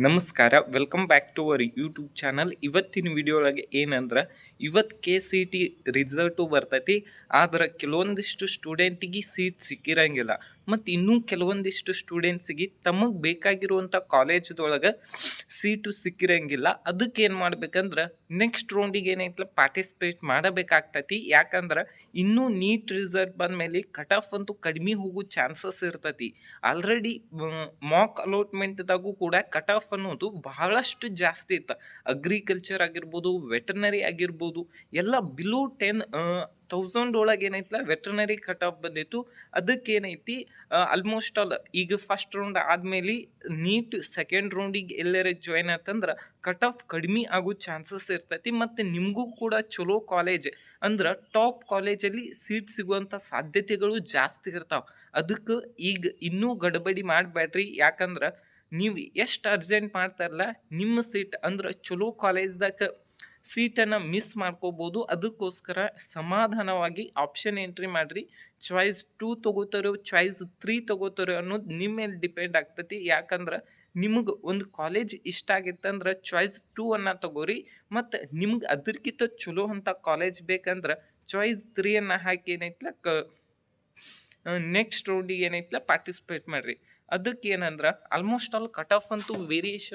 ನಮಸ್ಕಾರ, welcome back to our YouTube channel. ಇವತ್ತಿನ video ಒಳಗೆ ಏನಂದ್ರೆ, ಇವತ್ತು KCET ರಿಸಲ್ಟು ಬರ್ತೈತಿ. ಆದ್ರೆ ಕೆಲವೊಂದಿಷ್ಟು ಸ್ಟೂಡೆಂಟಿಗೆ ಸೀಟ್ ಸಿಕ್ಕಿರಂಗಿಲ್ಲ. ಮತ್ತು ಇನ್ನೂ ಕೆಲವೊಂದಿಷ್ಟು ಸ್ಟೂಡೆಂಟ್ಸಿಗೆ ತಮಗೆ ಬೇಕಾಗಿರುವಂಥ ಕಾಲೇಜ್ದೊಳಗೆ ಸೀಟು ಸಿಕ್ಕಿರಂಗಿಲ್ಲ. ಅದಕ್ಕೆ ಏನು ಮಾಡ್ಬೇಕಂದ್ರೆ, ನೆಕ್ಸ್ಟ್ ರೌಂಡಿಗೆ ಏನೈತಲ್ಲ ಪಾರ್ಟಿಸಿಪೇಟ್ ಮಾಡಬೇಕಾಗ್ತೈತಿ. ಯಾಕಂದ್ರೆ ಇನ್ನೂ ನೀಟ್ ರಿಸಲ್ಟ್ ಬಂದಮೇಲೆ ಕಟ್ ಆಫ್ ಅಂತೂ ಕಡಿಮೆ ಹೋಗೋ ಚಾನ್ಸಸ್ ಇರ್ತೈತಿ. ಆಲ್ರೆಡಿ ಮಾಕ್ ಅಲಾಟ್ಮೆಂಟ್ದಾಗೂ ಕೂಡ ಕಟ್ ಆಫ್ ಅನ್ನೋದು ಬಹಳಷ್ಟು ಜಾಸ್ತಿ ಇತ್ತು. ಅಗ್ರಿಕಲ್ಚರ್ ಆಗಿರ್ಬೋದು, ವೆಟರ್ನರಿ ಆಗಿರ್ಬೋದು, ಎಲ್ಲ ಬಿಲೋ 10,000 ಒಳಗೆ ಏನೈತಲ್ಲ ವೆಟರ್ನರಿ ಕಟ್ ಆಫ್ ಬಂದಿತ್ತು. ಅದಕ್ಕೆ ಏನೈತಿ ಆಲ್ಮೋಸ್ಟ್ ಆಲ್ ಈಗ ಫಸ್ಟ್ ರೌಂಡ್ ಆದ್ಮೇಲೆ ನೀಟ್ ಸೆಕೆಂಡ್ ರೌಂಡಿಗೆ ಎಲ್ಲರ ಜಾಯ್ನ್ ಆತಂದ್ರೆ ಕಟ್ ಆಫ್ ಕಡಿಮೆ ಆಗೋ ಚಾನ್ಸಸ್ ಇರ್ತೈತಿ. ಮತ್ತು ನಿಮಗೂ ಕೂಡ ಚಲೋ ಕಾಲೇಜ್ ಅಂದ್ರೆ ಟಾಪ್ ಕಾಲೇಜಲ್ಲಿ ಸೀಟ್ ಸಿಗುವಂಥ ಸಾಧ್ಯತೆಗಳು ಜಾಸ್ತಿ ಇರ್ತಾವೆ. ಅದಕ್ಕೆ ಈಗ ಇನ್ನೂ ಗಡಬಡಿ ಮಾಡಬೇಡ್ರಿ. ಯಾಕಂದ್ರೆ ನೀವು ಎಷ್ಟು ಅರ್ಜೆಂಟ್ ಮಾಡ್ತಾರಲ್ಲ, ನಿಮ್ಮ ಸೀಟ್ ಅಂದ್ರೆ ಚಲೋ ಕಾಲೇಜ್ದಾಗ ಸೀಟನ್ನು ಮಿಸ್ ಮಾಡ್ಕೋಬೋದು. ಅದಕ್ಕೋಸ್ಕರ ಸಮಾಧಾನವಾಗಿ ಆಪ್ಷನ್ ಎಂಟ್ರಿ ಮಾಡಿರಿ. ಚಾಯ್ಸ್ 2 ತೊಗೋತಾರೋ ಚಾಯ್ಸ್ 3 ತೊಗೋತಾರೋ ಅನ್ನೋದು ನಿಮ್ಮ ಮೇಲೆ ಡಿಪೆಂಡ್ ಆಗ್ತೈತಿ. ಯಾಕಂದ್ರೆ ನಿಮಗೆ ಒಂದು ಕಾಲೇಜ್ ಇಷ್ಟ ಆಗಿತ್ತಂದ್ರೆ ಚಾಯ್ಸ್ 2 ಅನ್ನು ತಗೋರಿ. ಮತ್ತು ನಿಮ್ಗೆ ಅದಕ್ಕಿಂತ ಚಲೋ ಅಂತ ಕಾಲೇಜ್ ಬೇಕಂದ್ರೆ ಚಾಯ್ಸ್ 3 ಅನ್ನು ಹಾಕಿ ಏನೈತಲ್ಲ ನೆಕ್ಸ್ಟ್ ರೌಂಡಿಗೆ ಏನೈತಲ್ಲ ಪಾರ್ಟಿಸಿಪೇಟ್ ಮಾಡಿರಿ. ಅದಕ್ಕೆ ಏನಂದ್ರೆ ಆಲ್ಮೋಸ್ಟ್ ಆಲ್ ಕಟ್ ಆಫ್ ಅಂತೂ ವೇರಿಯೇಷನ್